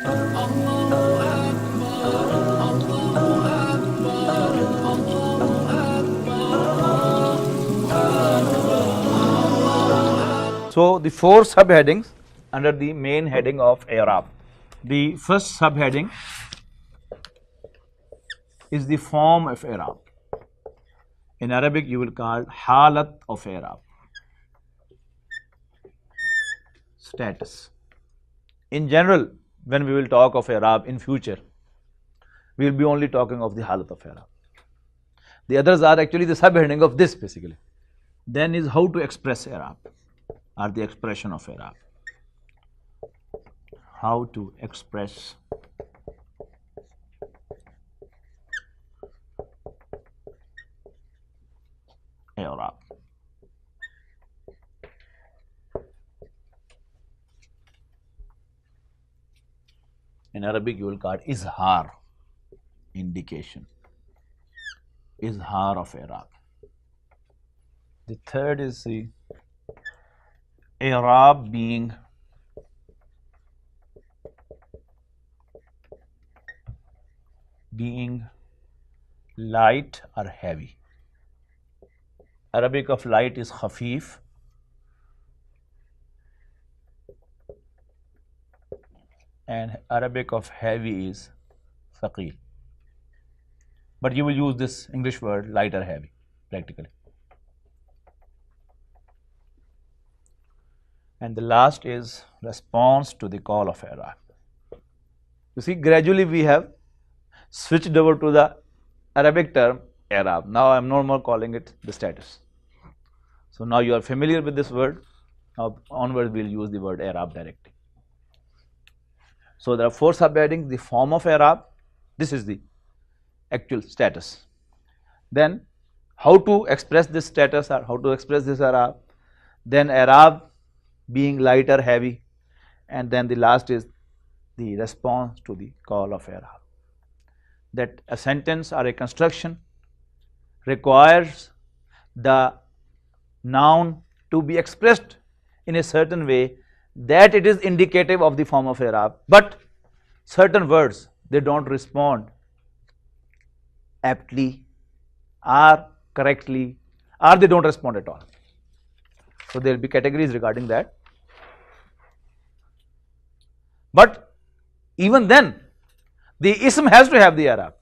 So, the four subheadings under the main heading of i'rab. The first subheading is the form of i'rab. In Arabic, you will call halat of i'rab, status. In general, when we will talk of i'rab in future, we will be only talking of the halat of i'rab. The others are actually the subheading of this basically. Then is how to express i'rab, or the expression of i'rab. How to express i'rab. In Arabic, you will call it izhar, indication, izhar of i'rab. The third is the i'rab being light or heavy. Arabic of light is khafif, and Arabic of heavy is thaqeel. But you will use this English word light or heavy practically. And the last is response to the call of i'rab. You see, gradually we have switched over to the Arabic term i'rab. Now I am no more calling it the status. So now you are familiar with this word. Now onwards we will use the word i'rab directly. So there are four subheadings: the form of i'rab, this is the actual status. Then how to express this status or how to express this i'rab. Then i'rab being light or heavy, and then the last is the response to the call of i'rab. That a sentence or a construction requires the noun to be expressed in a certain way that it is indicative of the form of i'rab, but certain words they don't respond aptly or correctly, or they don't respond at all. So there will be categories regarding that. But even then, the ism has to have the i'rab,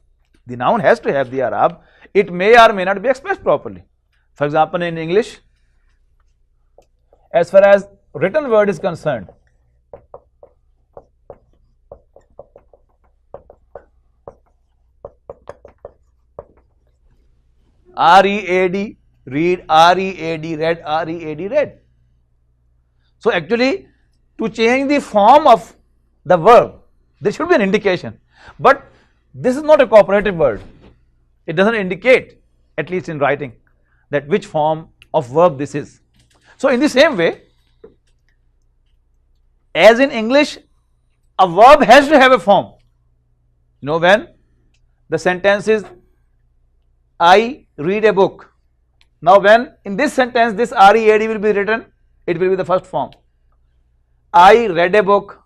the noun has to have the i'rab. It may or may not be expressed properly. For example, in English, as far as written word is concerned, R-E-A-D, read, R-E-A-D, read, R-E-A-D, read. So actually, to change the form of the verb, there should be an indication. But this is not a cooperative word. It doesn't indicate, at least in writing, that which form of verb this is. So in the same way, as in English, a verb has to have a form. You know, when the sentence is, I read a book. Now when in this sentence this R-E-A-D will be written, it will be the first form. I read a book.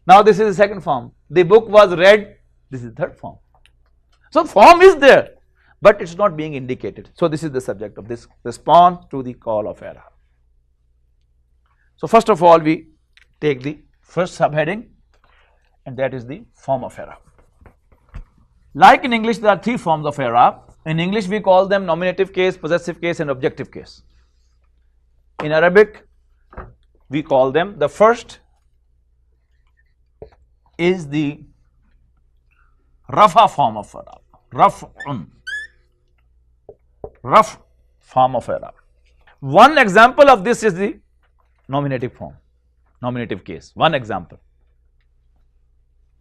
Now this is the second form. The book was read, this is the third form. So form is there, but it's not being indicated. So this is the subject of this response to the call of i'rab. So first of all, we take the first subheading, and that is the form of i'rab. Like in English, there are three forms of i'rab. In English, we call them nominative case, possessive case, and objective case. In Arabic, we call them, the first is the rafa form of i'rab, raf'un, raf form of i'rab. One example of this is the nominative form, nominative case, one example.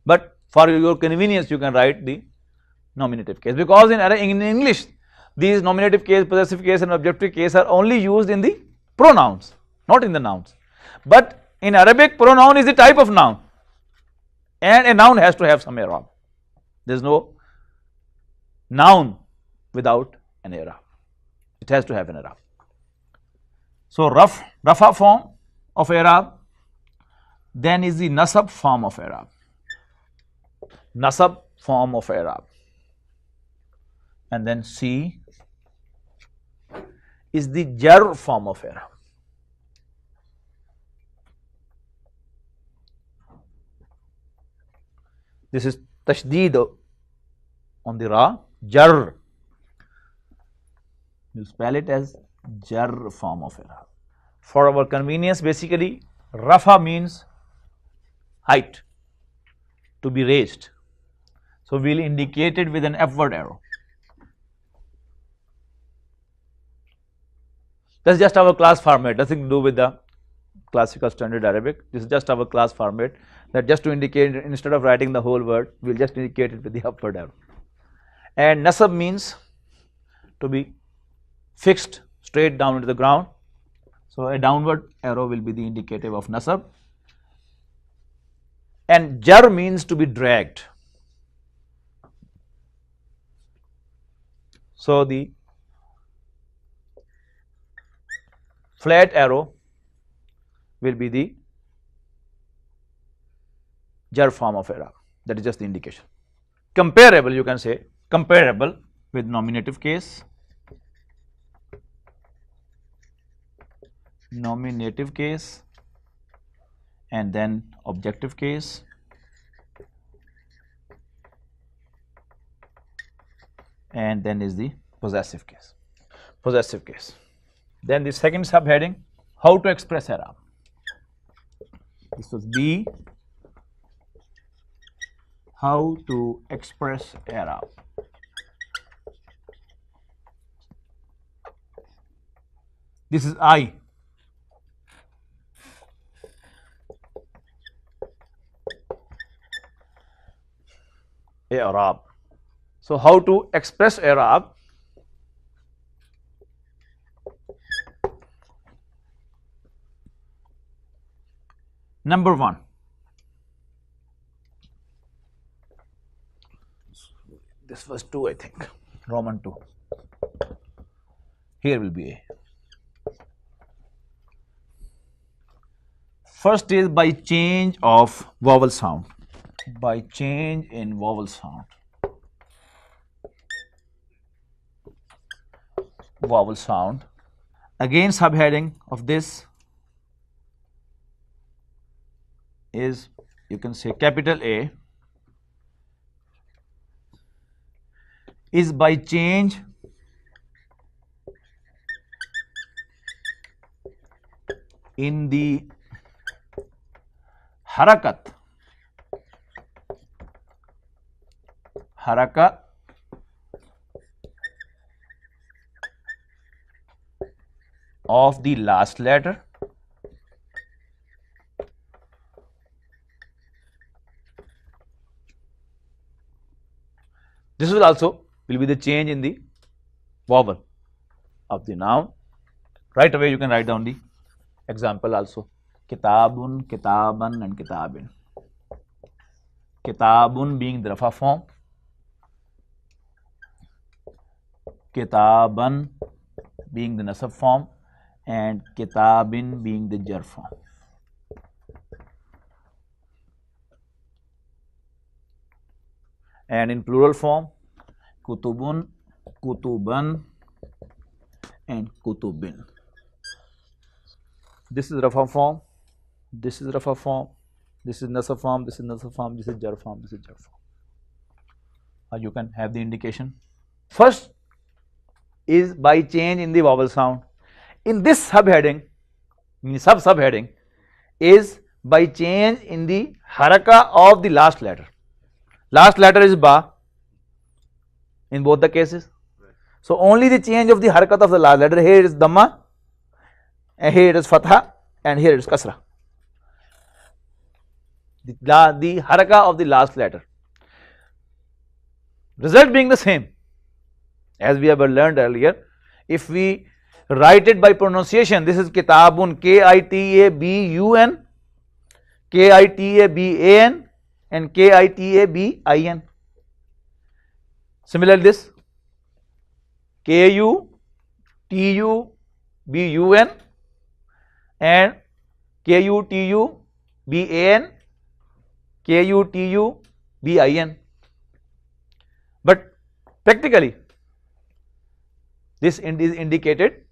But for your convenience, you can write the nominative case, because in English, these nominative case, possessive case, and objective case are only used in the pronouns, not in the nouns. But in Arabic, pronoun is a type of noun, and a noun has to have some i'rab. There is no noun without an i'rab. It has to have an i'rab. So rafa form of i'rab, Then is the nasab form of i'rab. Nasab form of i'rab. And then C is the jar form of i'rab. This is tashdeed on the ra, jar. You spell it as jar form of i'rab. For our convenience, basically, rafa means height, to be raised. So we will indicate it with an upward arrow. That's just our class format, nothing to do with the classical standard Arabic. This is just our class format, that just to indicate, instead of writing the whole word, we will just indicate it with the upward arrow. And nasab means to be fixed straight down into the ground. So a downward arrow will be the indicative of nasab. And jar means to be dragged. So the flat arrow will be the jar form of i'rab. That is just the indication. Comparable, you can say, comparable with nominative case, nominative case, and then objective case, and then is the possessive case. Possessive case. Then the second subheading, how to express i'rab. This was B, how to express i'rab. This is I. I'rab. So how to express i'rab? Number one, this was 2, I think, Roman 2. Here will be A. First is by change of vowel sound. By change in vowel sound. Vowel sound. Again, subheading of this is, you can say, capital A is by change in the harakat of the last letter This will also be the change in the vowel of the noun. Right away you can write down the example also. Kitabun, kitaban and kitabin. Kitabun being the rafa form, kitaban being the nasab form, and kitabin being the jar form. And in plural form, kutubun, kutuban and kutubin. This is rafa form, this is rafa form, this is nasab form, this is nasab form, this is jar form, this is jar form. You can have the indication. First is by change in the vowel sound. In this subheading, subheading is by change in the haraka of the last letter. Last letter is ba in both the cases. So only the change of the harakat of the last letter. Here it is dhamma, and here it is fatha, and here it is kasra. The haraka of the last letter. Result being the same as we have learned earlier. If we write it by pronunciation, this is kitabun, K-I-T-A-B-U-N, K-I-T-A-B-A-N and K-I-T-A-B-I-N. Similarly this K-U-T-U-B-U-N and K-U-T-U-B-A-N BAN, KUTU, BIN. But practically, this is indicated.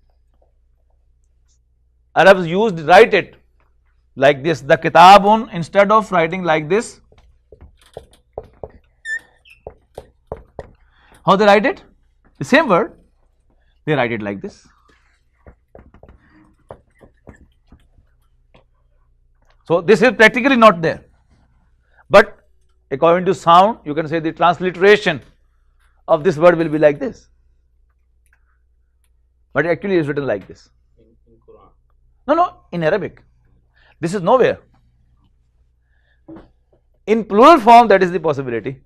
Arabs used write it like this, the kitabun, instead of writing like this. How they write it? The same word, they write it like this. So this is practically not there, but according to sound, you can say the transliteration of this word will be like this, but actually it is written like this. In Quran. No, in Arabic. This is nowhere. In plural form, that is the possibility.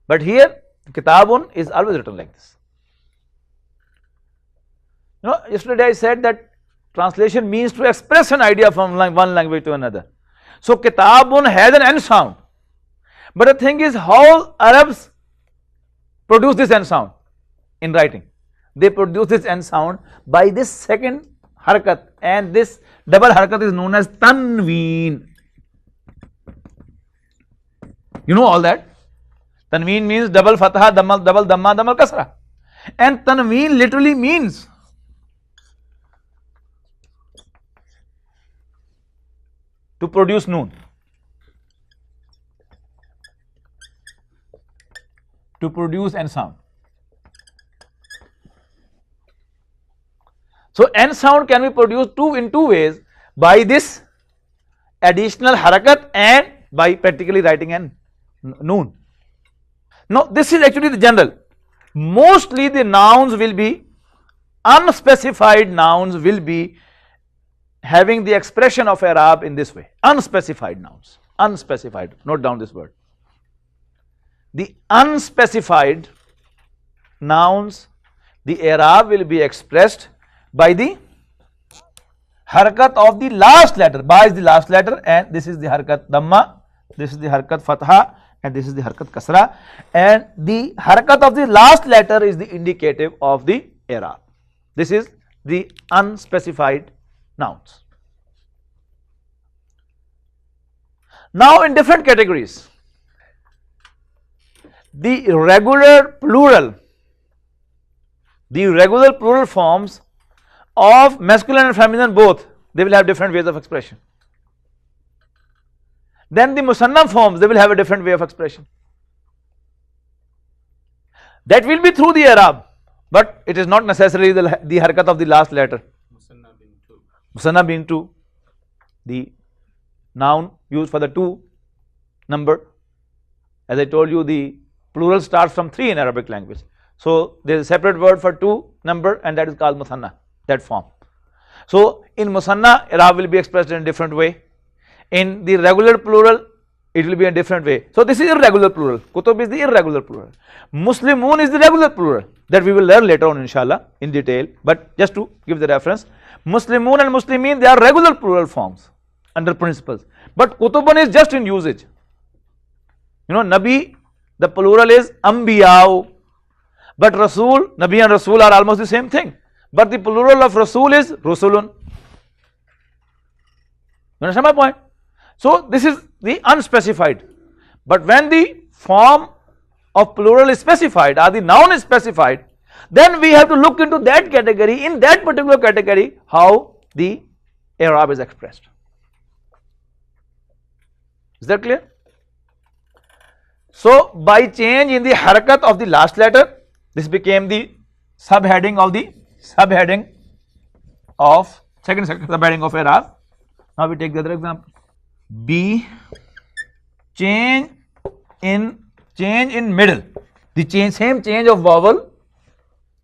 But here, kitabun is always written like this. Yesterday I said that translation means to express an idea from one language to another. So kitabun has an N sound. But the thing is, how Arabs produce this N sound in writing? They produce this N sound by this second harakat, and this double harakat is known as tanween. You know all that? Tanween means double fatha, double dhamma, double kasra. And tanween literally means to produce noon. To produce N sound. So N sound can be produced in two ways, by this additional harakat and by practically writing an noon. Now this is actually the general. Mostly the nouns will be, unspecified nouns will be having the expression of Arab in this way. Unspecified nouns. Unspecified. Note down this word. The unspecified nouns, the Arab will be expressed by the harakat of the last letter. Ba is the last letter, and this is the harakat dhamma, this is the harakat fatha, and this is the harakat kasra, and the harakat of the last letter is the indicative of the Arab. This is the unspecified nouns. Now in different categories, the regular plural forms of masculine and feminine both, they will have different ways of expression. Then the musanna forms, they will have a different way of expression. That will be through the Arab, but it is not necessarily the harakat of the last letter. Musanna being two, the noun used for the two number. As I told you, the plural starts from 3 in Arabic language. So there is a separate word for 2 number, and that is called musanna, that form. So in musanna, Arab will be expressed in a different way. In the regular plural, it will be a different way. So this is irregular plural. Kutub is the irregular plural. Muslimun is the regular plural, that we will learn later on inshallah in detail, but just to give the reference, Muslimun and Muslimin, they are regular plural forms under principles. But Kutubun is just in usage. Nabi, the plural is Ambiyau, but Rasul, Nabi and Rasul are almost the same thing. But the plural of Rasul is Rusulun. You understand my point? So this is the unspecified. But when the form of plural is specified or the noun is specified, then we have to look into that category, in that particular category, how the Arab is expressed. Is that clear? So by change in the harakat of the last letter, this became the subheading of the second subheading of Arab. Now we take the other example. B, change in middle. The same change of vowel,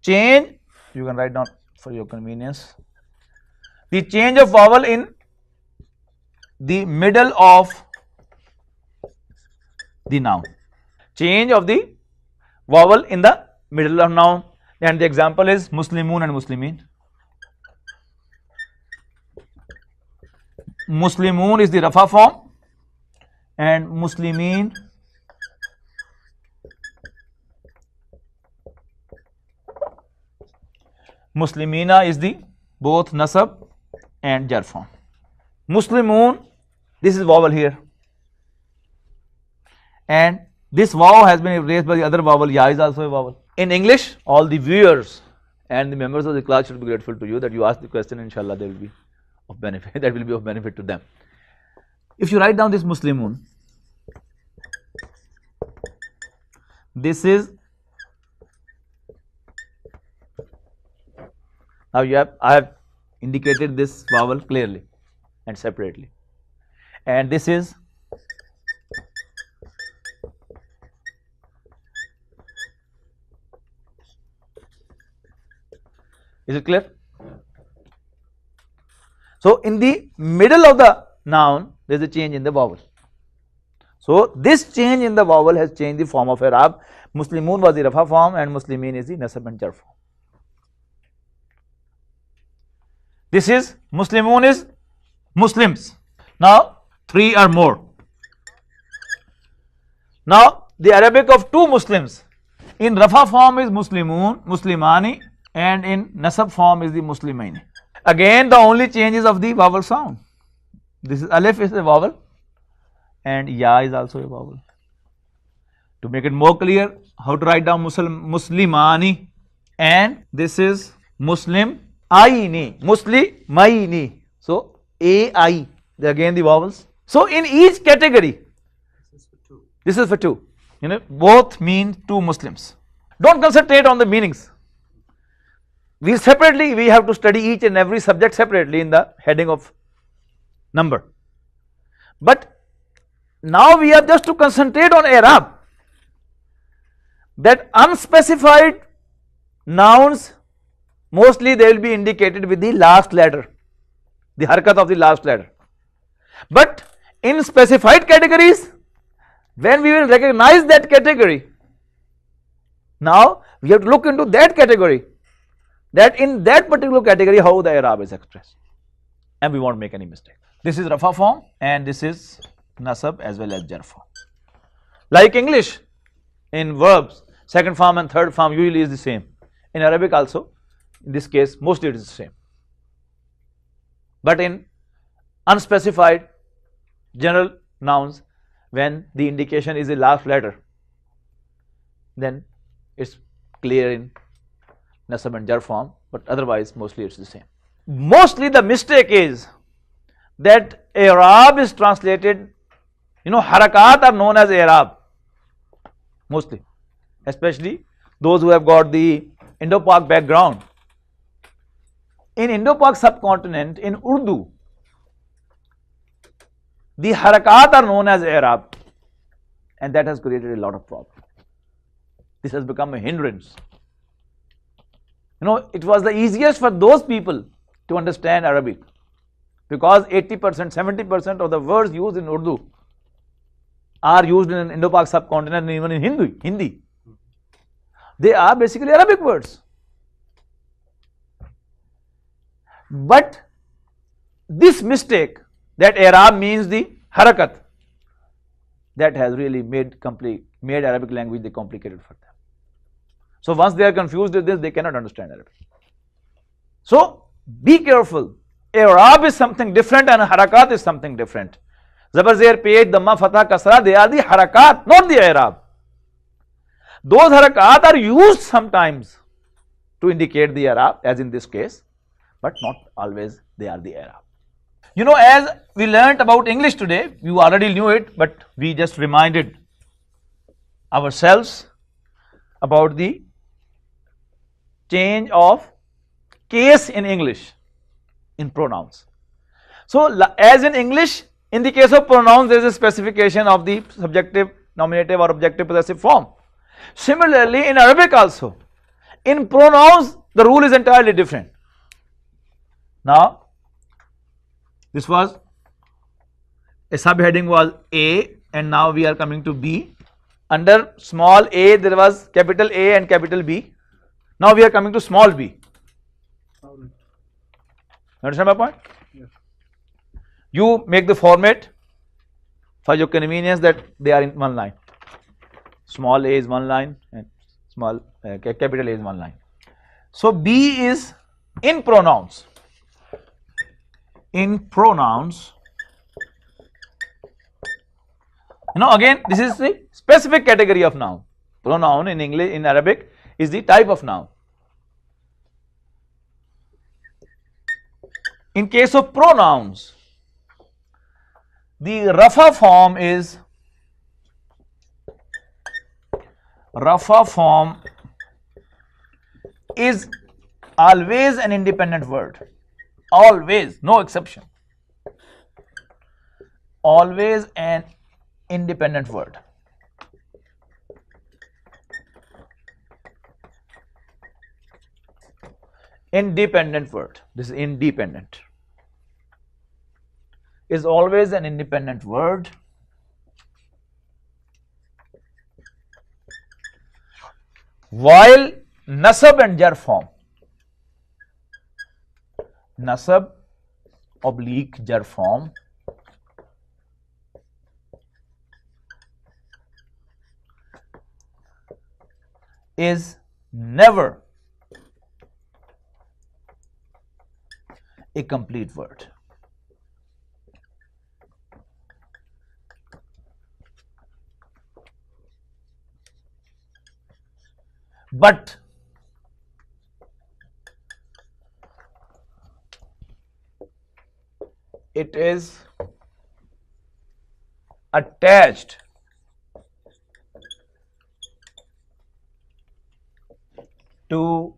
change, you can write down for your convenience. The change of vowel in the middle of the noun. Change of the vowel in the middle of noun, and the example is Muslimun and Muslimin. Muslimun is the Rafa form, and Muslimin Muslimina is the both Nasab and Jar form. Muslimun this is vowel here, and this vowel has been replaced by the other vowel. Ya is also a vowel. In English, all the viewers and the members of the class should be grateful to you that you asked the question. Inshallah, they will be of benefit. That will be of benefit to them. If you write down this Muslimun, this is, now I have indicated this vowel clearly and separately, and this is it clear? So in the middle of the noun there is a change in the vowel. So this change in the vowel has changed the form of i'rab. Muslimun was the rafa form and Muslimin is the nasab and jar form. This is Muslimun is Muslims. Now 3 or more. Now the Arabic of 2 Muslims in rafa form is Muslimun, Muslimani, and in nasab form is the Muslimaini. Again the only change is of the vowel sound. This is alif is a vowel and ya is also a vowel. To make it more clear, how to write down Muslimani, and this is Muslimaini, Muslimaini. So ai, again the vowels. So in each category, this is for 2. You know, both mean 2 Muslims. Don't concentrate on the meanings. We have to study each and every subject separately in the heading of number. But now we have just to concentrate on i'rab, that unspecified nouns mostly they will be indicated with the last letter, the harakat of the last letter. But in specified categories, when we will recognize that category, now we have to look into that category, that in that particular category how the i'rab is expressed, and we won't make any mistake. This is rafa form and this is nasab as well as jar form. Like English, in verbs, second form and third form usually is the same. In Arabic also, in this case mostly it is the same. But in unspecified general nouns, when the indication is the last letter, then it's clear in nasab and jar form, but otherwise mostly it's the same. Mostly the mistake is that i'rab is translated, you know, harakat are known as i'rab mostly, especially those who have got the Indo-Pak background. In Indo-Pak subcontinent, in Urdu, the harakat are known as i'rab, and that has created a lot of problems. This has become a hindrance. You know, it was the easiest for those people to understand Arabic, because 80%, 70% of the words used in Urdu are used in Indo-Pak subcontinent and even in Hindi. They are basically Arabic words. But this mistake that i'rab means the harakat, that has really made Arabic language complicated for them. So once they are confused with this, they cannot understand Arabic. So be careful. I'rab is something different and harakat is something different. Zabar, Zair, Pej, Dhamma, Fatha, Kasra, they are the harakat, not the i'rab. Those harakat are used sometimes to indicate the i'rab, as in this case, but not always they are the i'rab. You know, as we learnt about English today, you already knew it, but we just reminded ourselves about the change of case in English in pronouns. So as in English, in the case of pronouns, there is a specification of the subjective, nominative or objective possessive form. Similarly, in Arabic also, in pronouns, the rule is entirely different. Now, this was a subheading was A, and now we are coming to B. Under small a, there was capital A and capital B. Now we are coming to small b. Understand my point? Yes. You make the format for your convenience that they are in one line. Small a is one line and small capital A is one line. So B is in pronouns. In pronouns, Again, this is the specific category of noun. Pronoun in English, in Arabic, is the type of noun. In case of pronouns, the Rafa form is always an independent word. Always, no exception. Always an independent word. Independent word. This is independent. Is always an independent word. While nasab and jar form, nasab oblique jar form is never a complete word. But it is attached to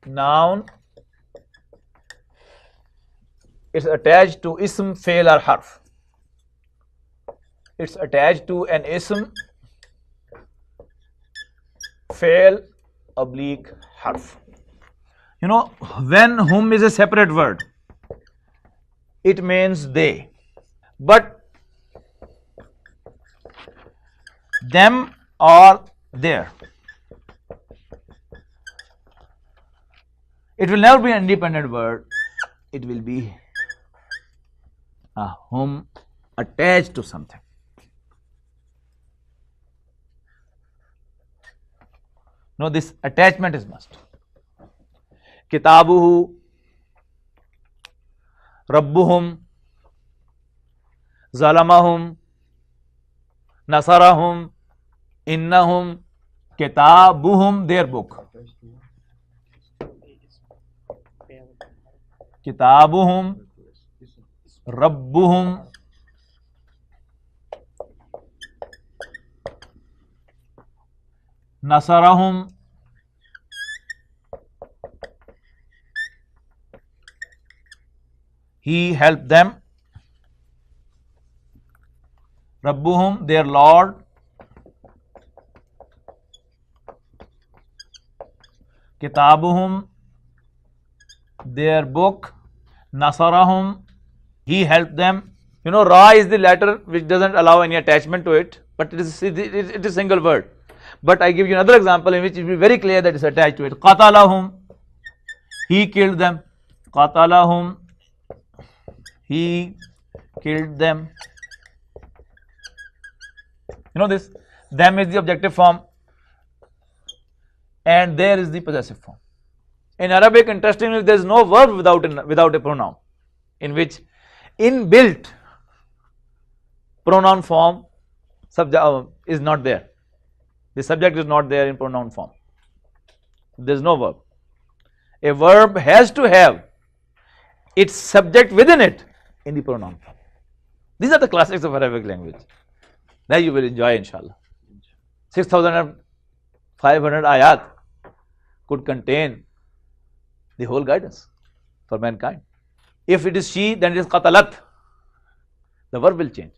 noun, it's attached to ism, fail or harf. It's attached to an ism, fail, oblique, harf. When whom is a separate word, it means they. But them are there. It will never be an independent word. It will be a whom attached to something. No, this attachment is must. Kitabuhu, Rabbuhum, Zalamahum, Nasarahum, Innahum, Kitabuhum, their book. Kitabuhum, Rabbuhum, Nasarahum, he helped them. Rabbuhum, their Lord. Kitabuhum, their book. Nasarahum, he helped them. Ra is the letter which doesn't allow any attachment to it, but it is a single word. But I give you another example in which it will be very clear that it's attached to it. Qatalahum, he killed them. Qatalahum, he killed them. This, them is the objective form and there is the possessive form. In Arabic, interestingly, there is no verb without a pronoun, in which inbuilt pronoun form is not there. The subject is not there in pronoun form. There is no verb. A verb has to have its subject within it in the pronoun form. These are the classics of Arabic language that you will enjoy, inshallah. 6,500 ayat could contain the whole guidance for mankind. If it is she, then it is qatalat. The verb will change.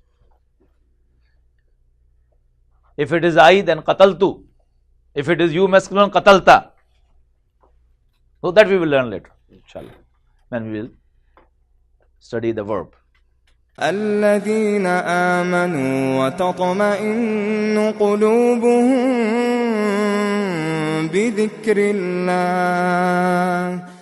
If it is I, then qataltu. If it is you masculine, qatalta. So that we will learn later, inshallah, when we will study the verb. الذين آمنوا وتطمئن قلوبهم بذكر الله